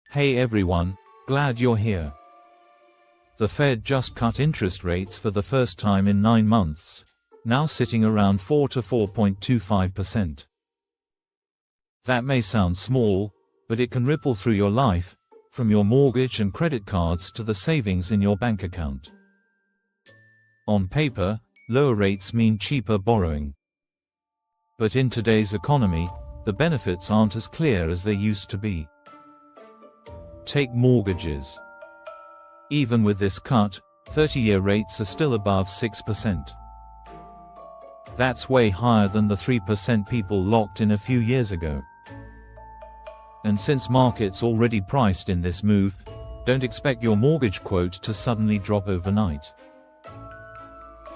Hey everyone, glad you're here. The Fed just cut interest rates for the first time in 9 months, now sitting around 4 to 4.25%. That may sound small, but it can ripple through your life, from your mortgage and credit cards to the savings in your bank account. On paper, lower rates mean cheaper borrowing. But in today's economy, the benefits aren't as clear as they used to be. Take mortgages. Even with this cut, 30-year rates are still above 6%. That's way higher than the 3% people locked in a few years ago. And since markets already priced in this move, don't expect your mortgage quote to suddenly drop overnight.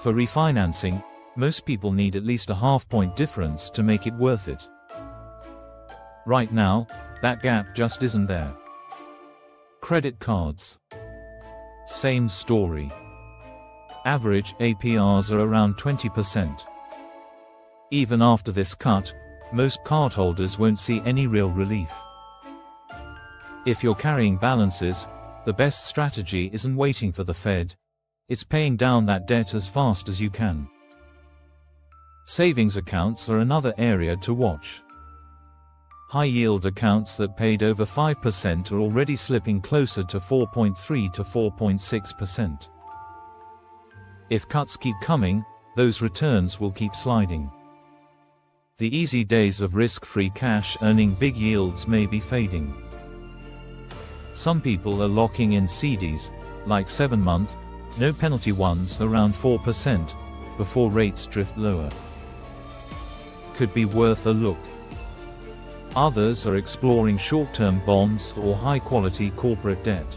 For refinancing, most people need at least a half-point difference to make it worth it. Right now, that gap just isn't there. Credit cards. Same story. Average APRs are around 20%. Even after this cut, most cardholders won't see any real relief. If you're carrying balances, the best strategy isn't waiting for the Fed, it's paying down that debt as fast as you can. Savings accounts are another area to watch. High-yield accounts that paid over 5% are already slipping closer to 4.3 to 4.6%. If cuts keep coming, those returns will keep sliding. The easy days of risk-free cash earning big yields may be fading. Some people are locking in CDs, like 7-month, no-penalty ones around 4%, before rates drift lower. Could be worth a look. Others are exploring short-term bonds or high-quality corporate debt.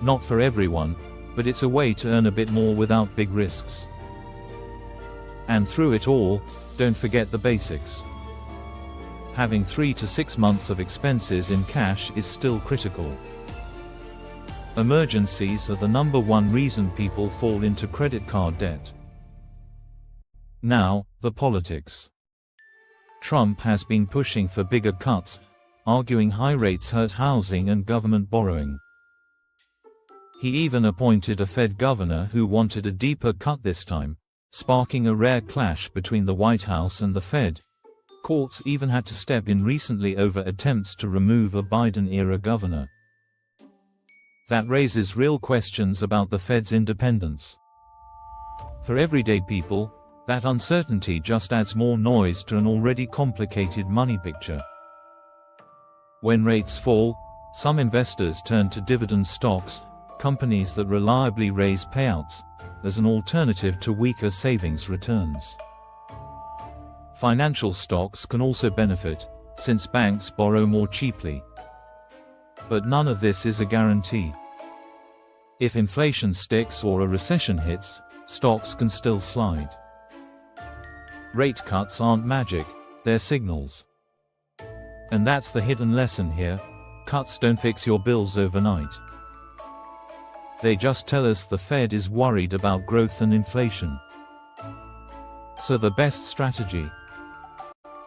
Not for everyone, but it's a way to earn a bit more without big risks. And through it all, don't forget the basics. Having 3 to 6 months of expenses in cash is still critical. Emergencies are the #1 reason people fall into credit card debt. Now, the politics. Trump has been pushing for bigger cuts, arguing high rates hurt housing and government borrowing. He even appointed a Fed governor who wanted a deeper cut this time, sparking a rare clash between the White House and the Fed. Courts even had to step in recently over attempts to remove a Biden-era governor. That raises real questions about the Fed's independence. For everyday people, that uncertainty just adds more noise to an already complicated money picture. When rates fall, some investors turn to dividend stocks, companies that reliably raise payouts, as an alternative to weaker savings returns. Financial stocks can also benefit, since banks borrow more cheaply. But none of this is a guarantee. If inflation sticks or a recession hits, stocks can still slide. Rate cuts aren't magic, they're signals. And that's the hidden lesson here: cuts don't fix your bills overnight. They just tell us the Fed is worried about growth and inflation. So the best strategy: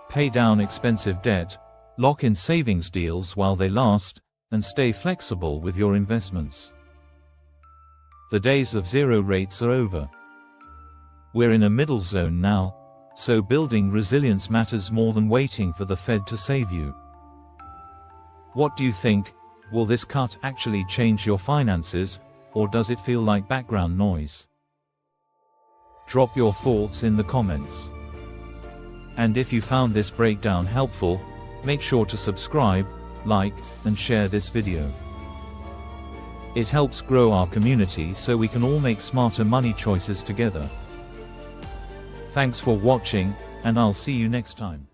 pay down expensive debt, lock in savings deals while they last, and stay flexible with your investments. The days of zero rates are over. We're in a middle zone now, so building resilience matters more than waiting for the Fed to save you. What do you think? Will this cut actually change your finances, or does it feel like background noise? Drop your thoughts in the comments. And if you found this breakdown helpful, make sure to subscribe, like, and share this video. It helps grow our community so we can all make smarter money choices together. Thanks for watching, and I'll see you next time.